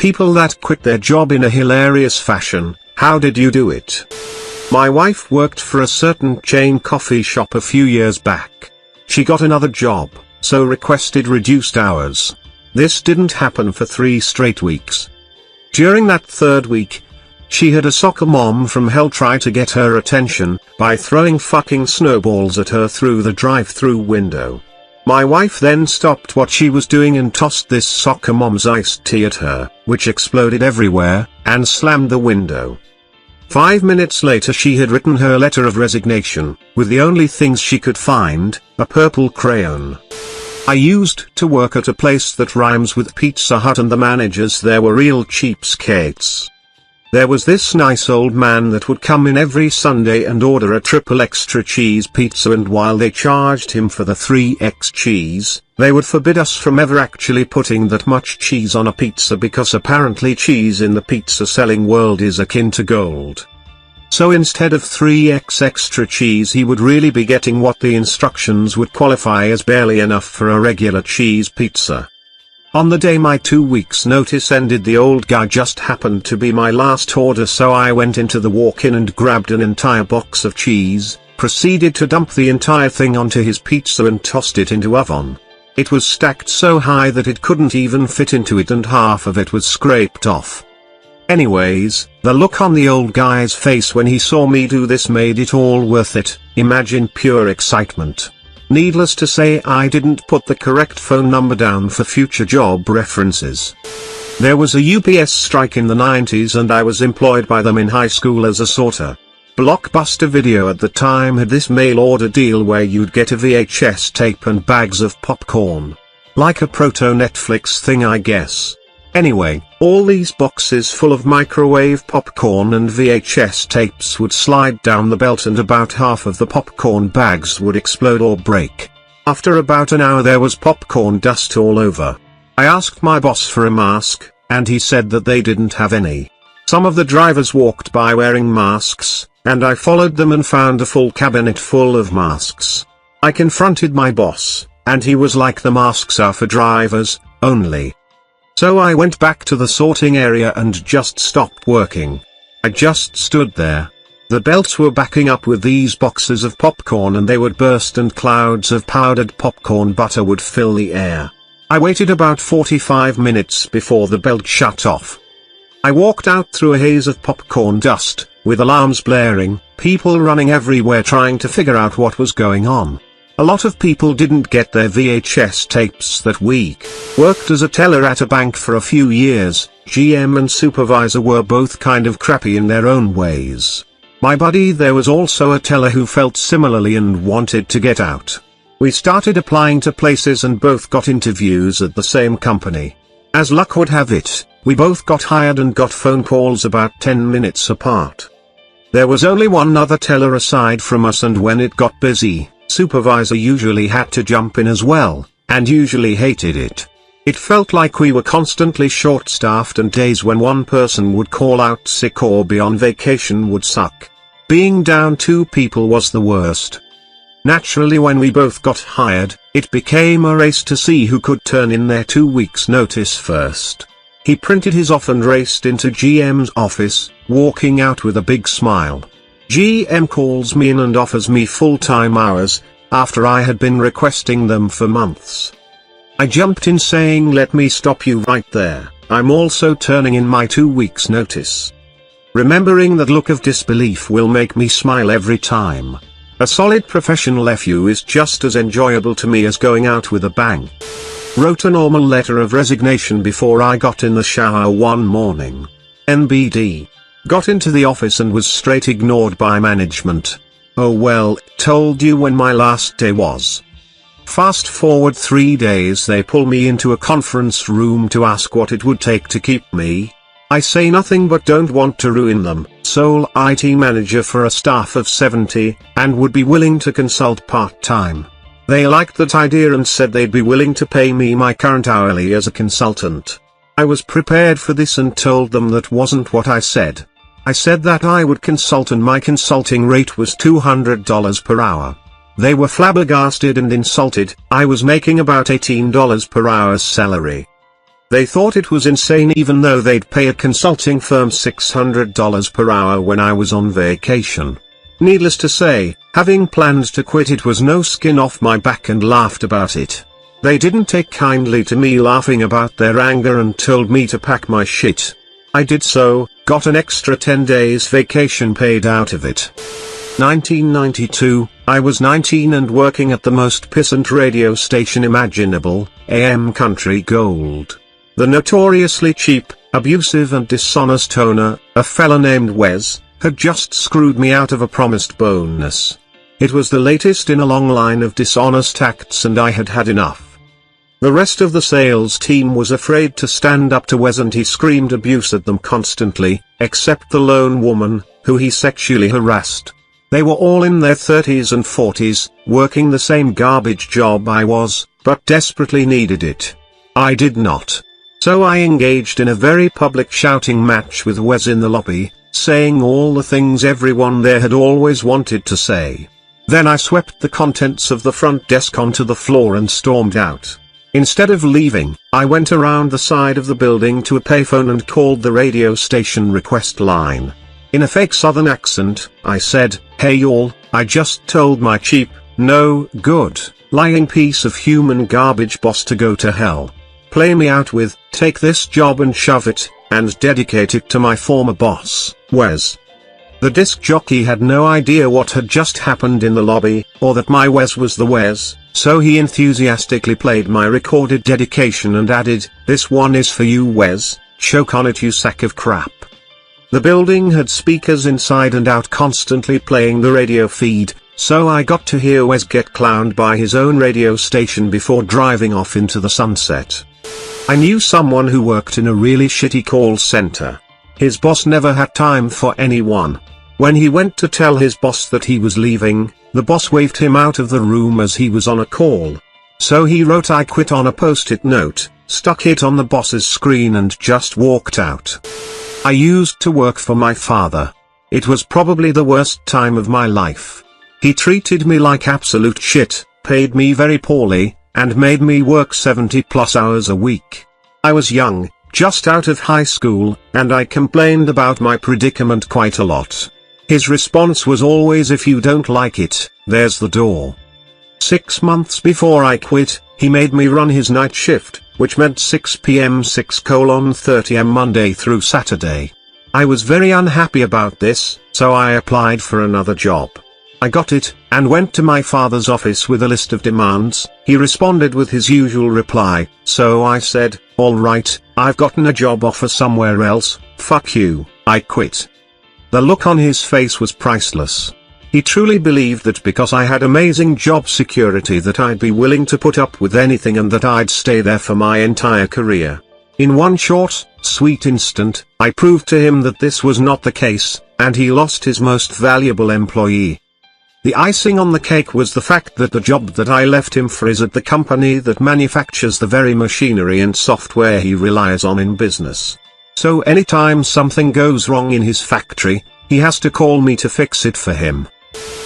People that quit their job in a hilarious fashion, how did you do it? My wife worked for a certain chain coffee shop a few years back. She got another job, so requested reduced hours. This didn't happen for 3 straight weeks. During that 3rd week, she had a soccer mom from hell try to get her attention by throwing fucking snowballs at her through the drive-through window. My wife then stopped what she was doing and tossed this soccer mom's iced tea at her, which exploded everywhere, and slammed the window. 5 minutes later she had written her letter of resignation, with the only things she could find, a purple crayon. I used to work at a place that rhymes with Pizza Hut, and the managers there were real cheapskates. There was this nice old man that would come in every Sunday and order a triple extra cheese pizza, and while they charged him for the 3x cheese, they would forbid us from ever actually putting that much cheese on a pizza, because apparently cheese in the pizza selling world is akin to gold. So instead of 3x extra cheese, he would really be getting what the instructions would qualify as barely enough for a regular cheese pizza. On the day my 2 weeks notice ended, the old guy just happened to be my last order, so I went into the walk-in and grabbed an entire box of cheese, proceeded to dump the entire thing onto his pizza and tossed it into oven. It was stacked so high that it couldn't even fit into it, and half of it was scraped off. Anyways, the look on the old guy's face when he saw me do this made it all worth it. Imagine pure excitement. Needless to say, I didn't put the correct phone number down for future job references. There was a UPS strike in the 90s and I was employed by them in high school as a sorter. Blockbuster Video at the time had this mail order deal where you'd get a VHS tape and bags of popcorn. Like a proto-Netflix thing, I guess. Anyway, all these boxes full of microwave popcorn and VHS tapes would slide down the belt, and about half of the popcorn bags would explode or break. After about an hour there was popcorn dust all over. I asked my boss for a mask, and he said that they didn't have any. Some of the drivers walked by wearing masks, and I followed them and found a full cabinet full of masks. I confronted my boss, and he was like, the masks are for drivers only. So I went back to the sorting area and just stopped working. I just stood there. The belts were backing up with these boxes of popcorn and they would burst and clouds of powdered popcorn butter would fill the air. I waited about 45 minutes before the belt shut off. I walked out through a haze of popcorn dust, with alarms blaring, people running everywhere trying to figure out what was going on. A lot of people didn't get their VHS tapes that week. Worked as a teller at a bank for a few years. GM and supervisor were both kind of crappy in their own ways. My buddy there was also a teller who felt similarly and wanted to get out. We started applying to places and both got interviews at the same company. As luck would have it, we both got hired and got phone calls about 10 minutes apart. There was only one other teller aside from us, and when it got busy, supervisor usually had to jump in as well, and usually hated it. It felt like we were constantly short-staffed, and days when one person would call out sick or be on vacation would suck. Being down 2 people was the worst. Naturally, when we both got hired, it became a race to see who could turn in their 2 weeks notice first. He printed his off and raced into GM's office, walking out with a big smile. GM calls me in and offers me full-time hours, after I had been requesting them for months. I jumped in saying, "Let me stop you right there, I'm also turning in my 2 weeks notice." Remembering that look of disbelief will make me smile every time. A solid professional FU is just as enjoyable to me as going out with a bang. Wrote a normal letter of resignation before I got in the shower one morning. NBD. Got into the office and was straight ignored by management. Oh well, told you when my last day was. Fast forward 3 days, they pull me into a conference room to ask what it would take to keep me. I say nothing but don't want to ruin them. Sole IT manager for a staff of 70, and would be willing to consult part-time. They liked that idea and said they'd be willing to pay me my current hourly as a consultant. I was prepared for this and told them that wasn't what I said. I said that I would consult and my consulting rate was $200 per hour. They were flabbergasted and insulted. I was making about $18 per hour's salary. They thought it was insane even though they'd pay a consulting firm $600 per hour when I was on vacation. Needless to say, having planned to quit, it was no skin off my back and laughed about it. They didn't take kindly to me laughing about their anger and told me to pack my shit. I did so, got an extra 10 days vacation paid out of it. 1992, I was 19 and working at the most pissant radio station imaginable, AM Country Gold. The notoriously cheap, abusive and dishonest owner, a fella named Wes, had just screwed me out of a promised bonus. It was the latest in a long line of dishonest acts and I had had enough. The rest of the sales team was afraid to stand up to Wes and he screamed abuse at them constantly, except the lone woman, who he sexually harassed. They were all in their 30s and 40s, working the same garbage job I was, but desperately needed it. I did not. So I engaged in a very public shouting match with Wes in the lobby, saying all the things everyone there had always wanted to say. Then I swept the contents of the front desk onto the floor and stormed out. Instead of leaving, I went around the side of the building to a payphone and called the radio station request line. In a fake southern accent, I said, "Hey y'all, I just told my cheap, no good, lying piece of human garbage boss to go to hell. Play me out with, take this job and shove it, and dedicate it to my former boss, Wes." The disc jockey had no idea what had just happened in the lobby, or that my Wes was the Wes, so he enthusiastically played my recorded dedication and added, "This one is for you Wes, choke on it you sack of crap." The building had speakers inside and out constantly playing the radio feed, so I got to hear Wes get clowned by his own radio station before driving off into the sunset. I knew someone who worked in a really shitty call center. His boss never had time for anyone. When he went to tell his boss that he was leaving, the boss waved him out of the room as he was on a call. So he wrote "I quit" on a post-it note, stuck it on the boss's screen and just walked out. I used to work for my father. It was probably the worst time of my life. He treated me like absolute shit, paid me very poorly, and made me work 70+ hours a week. I was young, just out of high school, and I complained about my predicament quite a lot. His response was always, "If you don't like it, there's the door." 6 months before I quit, he made me run his night shift, which meant 6 p.m. 6:30 am Monday through Saturday. I was very unhappy about this, so I applied for another job. I got it, and went to my father's office with a list of demands. He responded with his usual reply, so I said, "All right, I've gotten a job offer somewhere else, fuck you, I quit." The look on his face was priceless. He truly believed that because I had amazing job security that I'd be willing to put up with anything and that I'd stay there for my entire career. In one short, sweet instant, I proved to him that this was not the case, and he lost his most valuable employee. The icing on the cake was the fact that the job that I left him for is at the company that manufactures the very machinery and software he relies on in business. So anytime something goes wrong in his factory, he has to call me to fix it for him.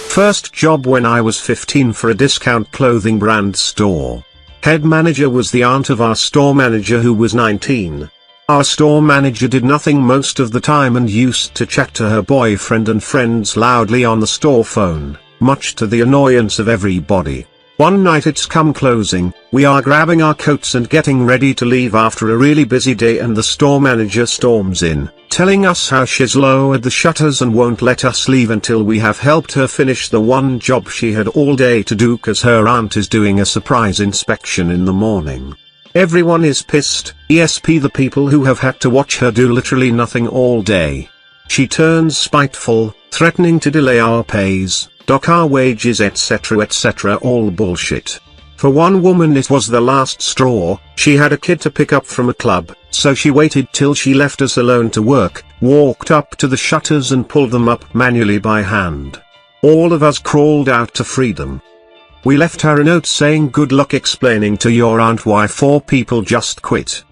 First job when I was 15 for a discount clothing brand store. Head manager was the aunt of our store manager who was 19. Our store manager did nothing most of the time and used to chat to her boyfriend and friends loudly on the store phone, much to the annoyance of everybody. One night it's come closing, we are grabbing our coats and getting ready to leave after a really busy day and the store manager storms in, telling us how she's lowered the shutters and won't let us leave until we have helped her finish the one job she had all day to do cause her aunt is doing a surprise inspection in the morning. Everyone is pissed, ESP the people who have had to watch her do literally nothing all day. She turns spiteful, threatening to delay our pays, dock our wages etc, all bullshit. For one woman it was the last straw. She had a kid to pick up from a club, so she waited till she left us alone to work, walked up to the shutters and pulled them up manually by hand. All of us crawled out to freedom. We left her a note saying good luck explaining to your aunt why 4 people just quit.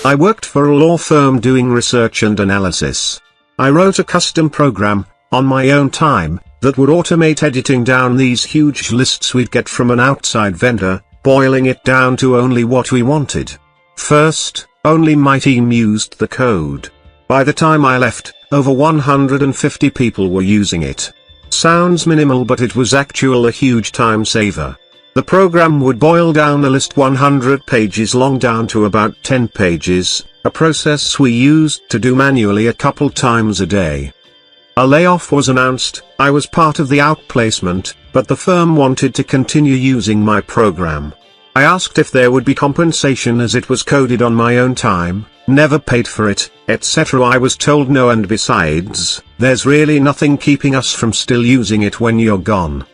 I worked for a law firm doing research and analysis. I wrote a custom program, on my own time, that would automate editing down these huge lists we'd get from an outside vendor, boiling it down to only what we wanted. First, Only my team used the code. By the time I left, over 150 people were using it. Sounds minimal, but it was actually a huge time saver. The program would boil down a list 100 pages long down to about 10 pages, a process we used to do manually a couple times a day. A layoff was announced. I was part of the outplacement, but the firm wanted to continue using my program. I asked if there would be compensation as it was coded on my own time, never paid for it, etc. I was told no, and besides, there's really nothing keeping us from still using it when you're gone.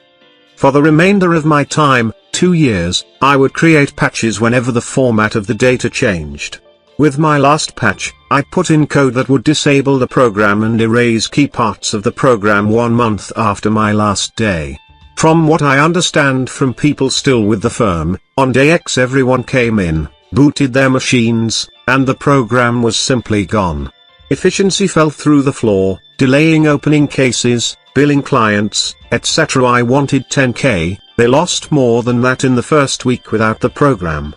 For the remainder of my time, 2 years, I would create patches whenever the format of the data changed. With my last patch, I put in code that would disable the program and erase key parts of the program 1 month after my last day. From what I understand from people still with the firm, on day X everyone came in, booted their machines, and the program was simply gone. Efficiency fell through the floor, delaying opening cases, billing clients, etc. I wanted 10K, they lost more than that in the first week without the program.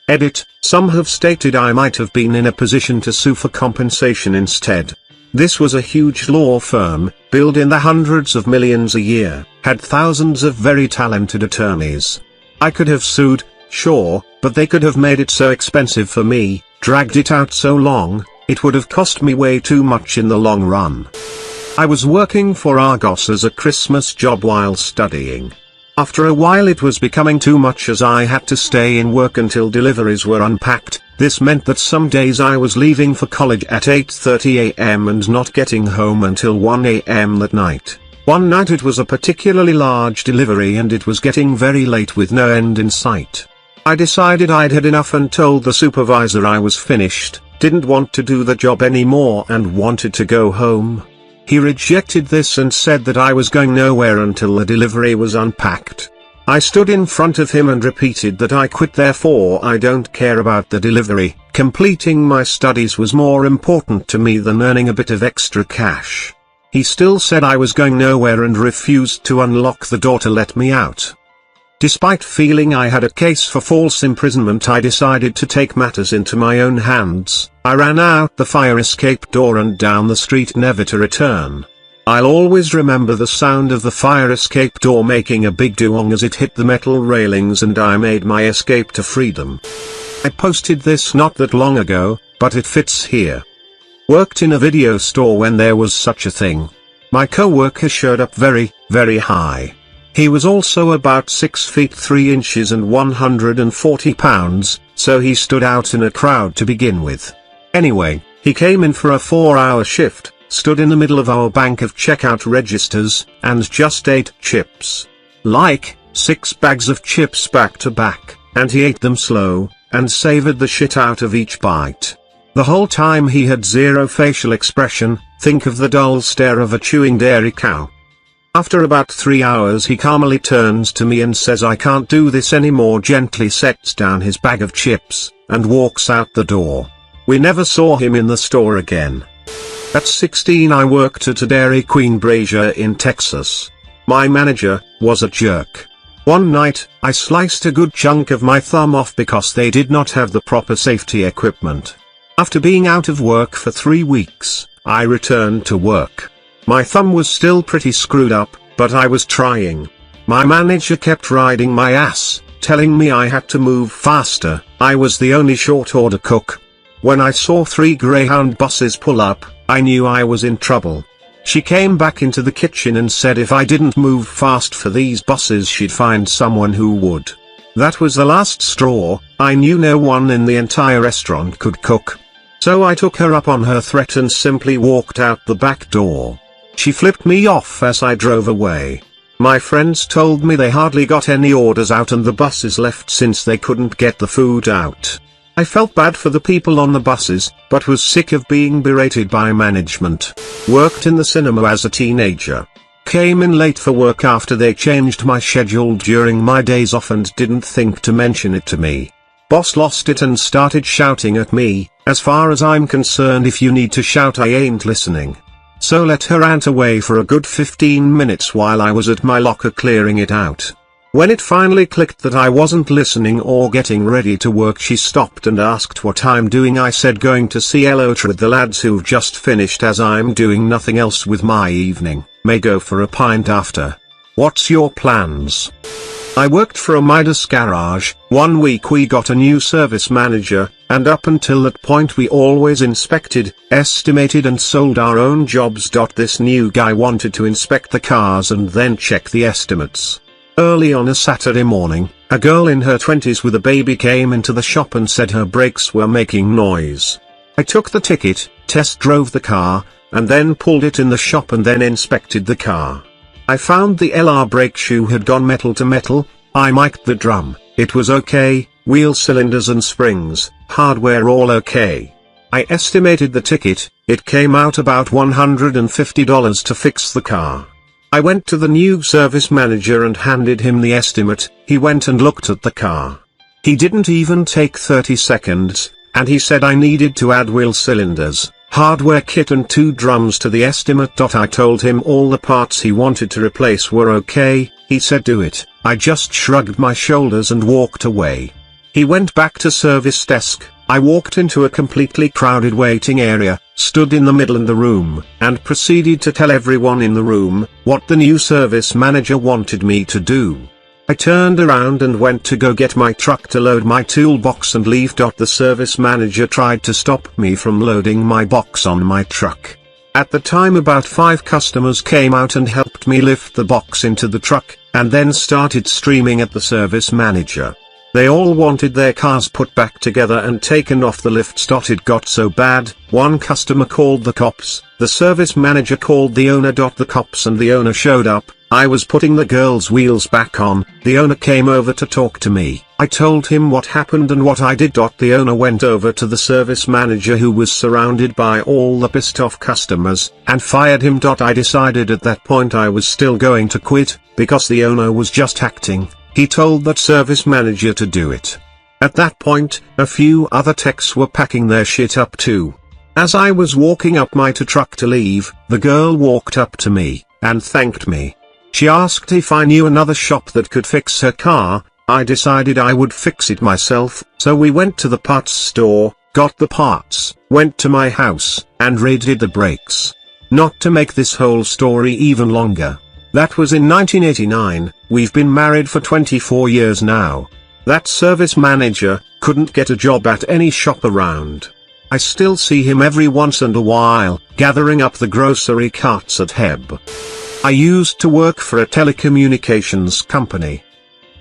Edit, some have stated I might have been in a position to sue for compensation instead. This was a huge law firm, billed in the hundreds of millions a year, had thousands of very talented attorneys. I could have sued, sure, but they could have made it so expensive for me, dragged it out so long, it would have cost me way too much in the long run. I was working for Argos as a Christmas job while studying. After a while it was becoming too much as I had to stay in work until deliveries were unpacked. This meant that some days I was leaving for college at 8:30 a.m. and not getting home until 1 a.m. that night. One night it was a particularly large delivery and it was getting very late with no end in sight. I decided I'd had enough and told the supervisor I was finished, didn't want to do the job anymore and wanted to go home. He rejected this and said that I was going nowhere until the delivery was unpacked. I stood in front of him and repeated that I quit, therefore I don't care about the delivery. Completing my studies was more important to me than earning a bit of extra cash. He still said I was going nowhere and refused to unlock the door to let me out. Despite feeling I had a case for false imprisonment, I decided to take matters into my own hands. I ran out the fire escape door and down the street, never to return. I'll always remember the sound of the fire escape door making a big dong as it hit the metal railings, and I made my escape to freedom. I posted this not that long ago, but it fits here. Worked in a video store when there was such a thing. My co-worker showed up very, very high. He was also about 6 feet 3 inches and 140 pounds, so he stood out in a crowd to begin with. Anyway, he came in for a 4-hour shift, stood in the middle of our bank of checkout registers, and just ate chips. Like, 6 bags of chips back to back, and he ate them slow, and savored the shit out of each bite. The whole time he had zero facial expression, think of the dull stare of a chewing dairy cow. After about 3 hours he calmly turns to me and says I can't do this anymore, gently sets down his bag of chips, and walks out the door. We never saw him in the store again. At 16 I worked at a Dairy Queen brazier in Texas. My manager was a jerk. One night, I sliced a good chunk of my thumb off because they did not have the proper safety equipment. After being out of work for 3 weeks, I returned to work. My thumb was still pretty screwed up, but I was trying. My manager kept riding my ass, telling me I had to move faster. I was the only short order cook. When I saw 3 Greyhound buses pull up, I knew I was in trouble. She came back into the kitchen and said if I didn't move fast for these buses she'd find someone who would. That was the last straw. I knew no one in the entire restaurant could cook. So I took her up on her threat and simply walked out the back door. She flipped me off as I drove away. My friends told me they hardly got any orders out and the buses left since they couldn't get the food out. I felt bad for the people on the buses, but was sick of being berated by management. Worked in the cinema as a teenager. Came in late for work after they changed my schedule during my days off and didn't think to mention it to me. Boss lost it and started shouting at me. As far as I'm concerned, if you need to shout I ain't listening. So let her rant away for a good 15 minutes while I was at my locker clearing it out. When it finally clicked that I wasn't listening or getting ready to work, she stopped and asked what I'm doing. I said going to see Elotra with the lads who've just finished, as I'm doing nothing else with my evening, may go for a pint after. What's your plans? I worked for a Midas garage. 1 week we got a new service manager, and up until that point we always inspected, estimated and sold our own jobs. This new guy wanted to inspect the cars and then check the estimates. Early on a Saturday morning, a girl in her 20s with a baby came into the shop and said her brakes were making noise. I took the ticket, test drove the car, and then pulled it in the shop and then inspected the car. I found the LR brake shoe had gone metal to metal. I mic'd the drum, it was okay, wheel cylinders and springs, hardware all okay. I estimated the ticket, it came out about $150 to fix the car. I went to the new service manager and handed him the estimate. He went and looked at the car. He didn't even take 30 seconds, and he said I needed to add wheel cylinders, hardware kit and 2 drums to the estimate. I told him all the parts he wanted to replace were okay. He said do it. I just shrugged my shoulders and walked away. He went back to service desk. I walked into a completely crowded waiting area, stood in the middle of the room, and proceeded to tell everyone in the room what the new service manager wanted me to do. I turned around and went to go get my truck to load my toolbox and leave. The service manager tried to stop me from loading my box on my truck. At the time about 5 customers came out and helped me lift the box into the truck, and then started screaming at the service manager. They all wanted their cars put back together and taken off the lifts. It got so bad, one customer called the cops, the service manager called the owner. The cops and the owner showed up. I was putting the girls' wheels back on. The owner came over to talk to me. I told him what happened and what I did. The owner went over to the service manager, who was surrounded by all the pissed off customers, and fired him. I decided at that point I was still going to quit, because the owner was just acting. He told that service manager to do it. At that point, a few other techs were packing their shit up too. As I was walking up my truck to leave, the girl walked up to me, and thanked me. She asked if I knew another shop that could fix her car. I decided I would fix it myself, so we went to the parts store, got the parts, went to my house, and redid the brakes. Not to make this whole story even longer. That was in 1989, we've been married for 24 years now. That service manager couldn't get a job at any shop around. I still see him every once in a while, gathering up the grocery carts at Heb. I used to work for a telecommunications company.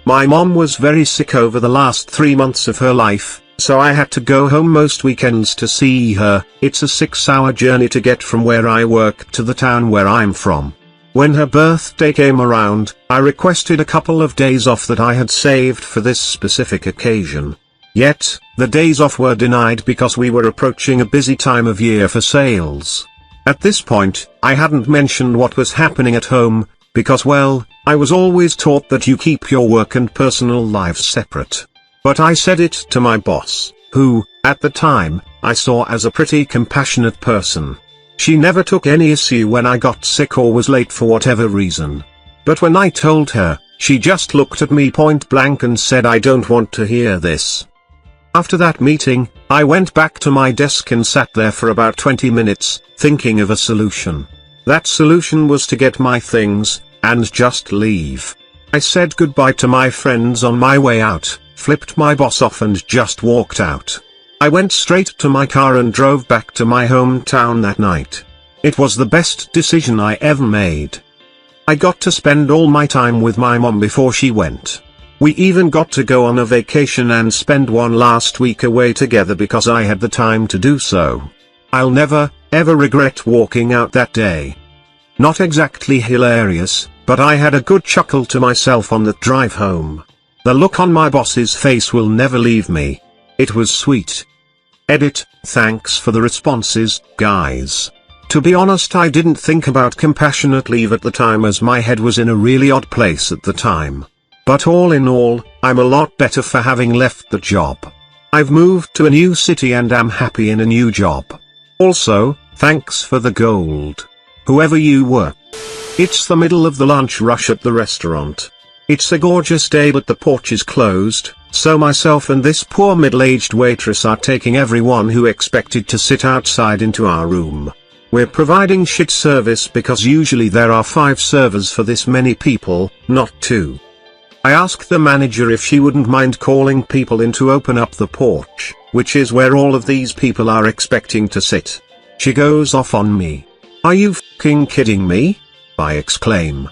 My mom was very sick over the last 3 months of her life, so I had to go home most weekends to see her. It's a 6-hour journey to get from where I work to the town where I'm from. When her birthday came around, I requested a couple of days off that I had saved for this specific occasion. Yet, the days off were denied because we were approaching a busy time of year for sales. At this point, I hadn't mentioned what was happening at home, because well, I was always taught that you keep your work and personal lives separate. But I said it to my boss, who, at the time, I saw as a pretty compassionate person. She never took any issue when I got sick or was late for whatever reason. But when I told her, she just looked at me point blank and said, "I don't want to hear this." After that meeting, I went back to my desk and sat there for about 20 minutes, thinking of a solution. That solution was to get my things, and just leave. I said goodbye to my friends on my way out, flipped my boss off and just walked out. I went straight to my car and drove back to my hometown that night. It was the best decision I ever made. I got to spend all my time with my mom before she went. We even got to go on a vacation and spend one last week away together because I had the time to do so. I'll never, ever regret walking out that day. Not exactly hilarious, but I had a good chuckle to myself on that drive home. The look on my boss's face will never leave me. It was sweet. Edit, thanks for the responses, guys. To be honest, I didn't think about compassionate leave at the time as my head was in a really odd place at the time. But all in all, I'm a lot better for having left the job. I've moved to a new city and am happy in a new job. Also, thanks for the gold. Whoever you were. It's the middle of the lunch rush at the restaurant. It's a gorgeous day but the porch is closed, so myself and this poor middle-aged waitress are taking everyone who expected to sit outside into our room. We're providing shit service because usually there are 5 servers for this many people, not 2. I asked the manager if she wouldn't mind calling people in to open up the porch, which is where all of these people are expecting to sit. She goes off on me. "Are you fucking kidding me?" I exclaim.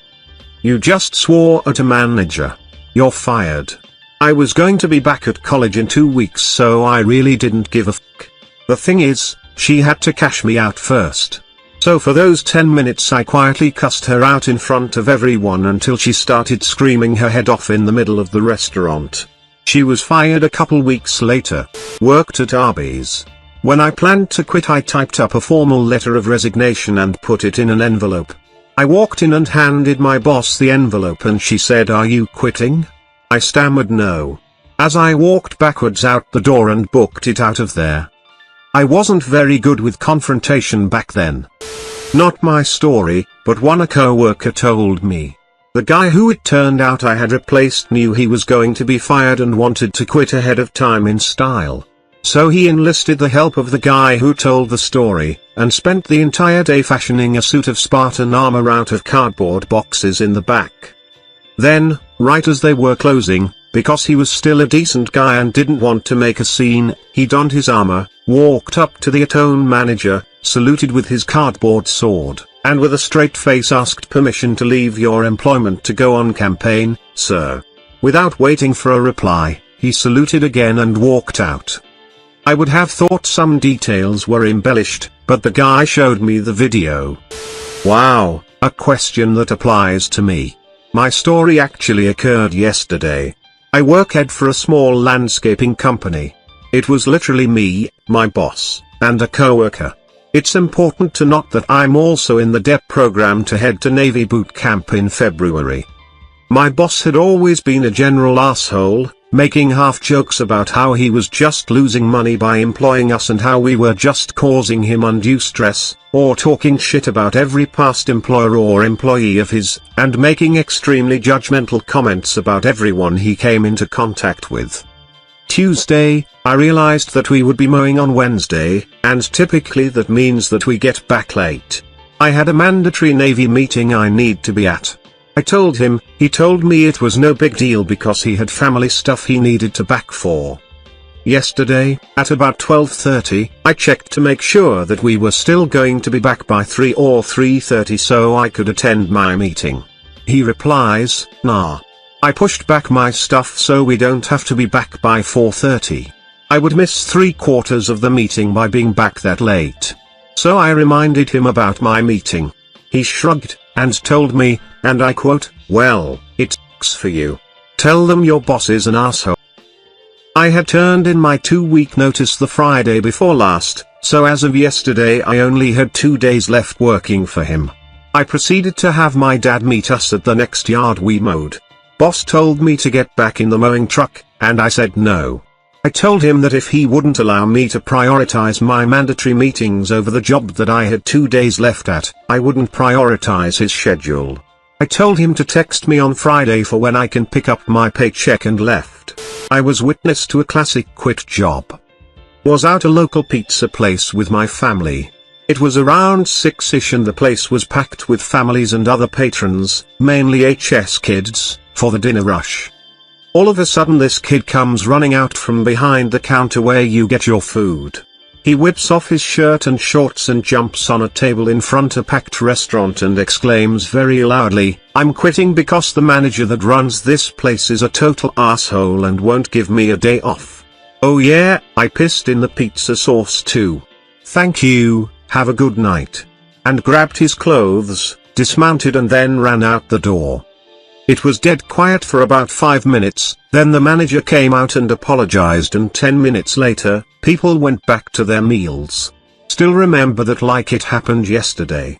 "You just swore at a manager. You're fired." I was going to be back at college in 2 weeks, so I really didn't give a fuck. The thing is, she had to cash me out first. So for those 10 minutes I quietly cussed her out in front of everyone until she started screaming her head off in the middle of the restaurant. She was fired a couple weeks later. Worked at Arby's. When I planned to quit I typed up a formal letter of resignation and put it in an envelope. I walked in and handed my boss the envelope and she said, "Are you quitting?" I stammered no. As I walked backwards out the door and booked it out of there. I wasn't very good with confrontation back then. Not my story, but one a co-worker told me. The guy who it turned out I had replaced knew he was going to be fired and wanted to quit ahead of time in style. So he enlisted the help of the guy who told the story, and spent the entire day fashioning a suit of Spartan armor out of cardboard boxes in the back. Then, right as they were closing, because he was still a decent guy and didn't want to make a scene, he donned his armor, walked up to the Atone manager, saluted with his cardboard sword, and with a straight face asked permission to leave your employment to go on campaign, sir. Without waiting for a reply, he saluted again and walked out. I would have thought some details were embellished, but the guy showed me the video. Wow, a question that applies to me. My story actually occurred yesterday. I work for a small landscaping company. It was literally me, my boss, and a coworker. It's important to note that I'm also in the DEP program to head to Navy boot camp in February. My boss had always been a general asshole, making half jokes about how he was just losing money by employing us and how we were just causing him undue stress, or talking shit about every past employer or employee of his, and making extremely judgmental comments about everyone he came into contact with. Tuesday, I realized that we would be mowing on Wednesday, and typically that means that we get back late. I had a mandatory Navy meeting I need to be at. I told him, he told me it was no big deal because he had family stuff he needed to back for. Yesterday, at about 12:30, I checked to make sure that we were still going to be back by 3 or 3:30 so I could attend my meeting. He replies, "Nah." I pushed back my stuff so we don't have to be back by 4:30. I would miss 3/4 of the meeting by being back that late. So I reminded him about my meeting. He shrugged, and told me, and I quote, "Well, it sucks for you. Tell them your boss is an asshole." I had turned in my 2-week notice the Friday before last, so as of yesterday I only had 2 days left working for him. I proceeded to have my dad meet us at the next yard we mowed. Boss told me to get back in the mowing truck, and I said no. I told him that if he wouldn't allow me to prioritize my mandatory meetings over the job that I had 2 days left at, I wouldn't prioritize his schedule. I told him to text me on Friday for when I can pick up my paycheck and left. I was witness to a classic quit job. Was out a local pizza place with my family. It was around 6-ish and the place was packed with families and other patrons, mainly HS kids, for the dinner rush. All of a sudden this kid comes running out from behind the counter where you get your food. He whips off his shirt and shorts and jumps on a table in front of a packed restaurant and exclaims very loudly, "I'm quitting because the manager that runs this place is a total asshole and won't give me a day off." Oh yeah, I pissed in the pizza sauce too. "Thank you, have a good night." And grabbed his clothes, dismounted and then ran out the door. It was dead quiet for about 5 minutes, then the manager came out and apologized and 10 minutes later, people went back to their meals. Still remember that like it happened yesterday.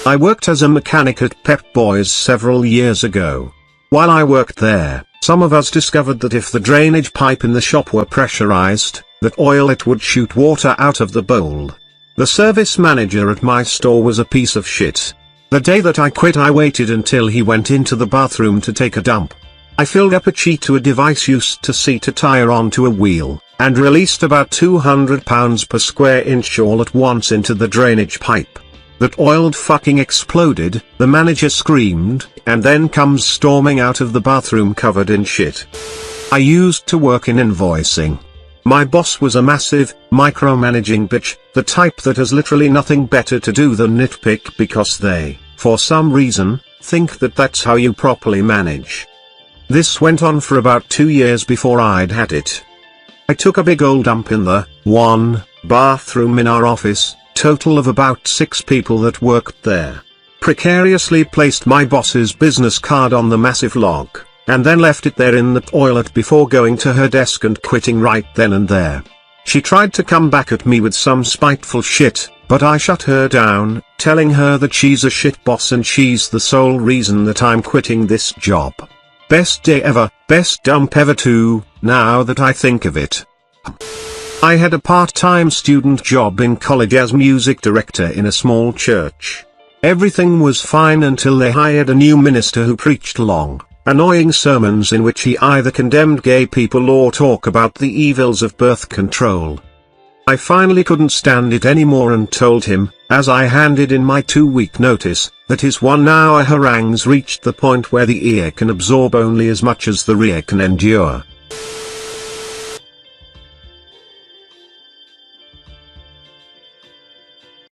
I worked as a mechanic at Pep Boys several years ago. While I worked there, some of us discovered that if the drainage pipe in the shop were pressurized, that oil it would shoot water out of the bowl. The service manager at my store was a piece of shit. The day that I quit I waited until he went into the bathroom to take a dump, I filled up a Cheeto device used to seat a tire onto a wheel, and released about 200 pounds per square inch all at once into the drainage pipe. That oiled fucking exploded, the manager screamed, and then comes storming out of the bathroom covered in shit. I used to work in invoicing. My boss was a massive, micromanaging bitch, the type that has literally nothing better to do than nitpick because they, for some reason, think that that's how you properly manage. This went on for about 2 years before I'd had it. I took a big old dump in the bathroom in our office, total of about 6 people that worked there. Precariously placed my boss's business card on the massive log, and then left it there in the toilet before going to her desk and quitting right then and there. She tried to come back at me with some spiteful shit, but I shut her down, telling her that she's a shit boss and she's the sole reason that I'm quitting this job. Best day ever, best dump ever too, now that I think of it. I had a part-time student job in college as music director in a small church. Everything was fine until they hired a new minister who preached long, annoying sermons in which he either condemned gay people or talk about the evils of birth control. I finally couldn't stand it anymore and told him, as I handed in my 2-week notice, that his 1-hour harangues reached the point where the ear can absorb only as much as the rear can endure.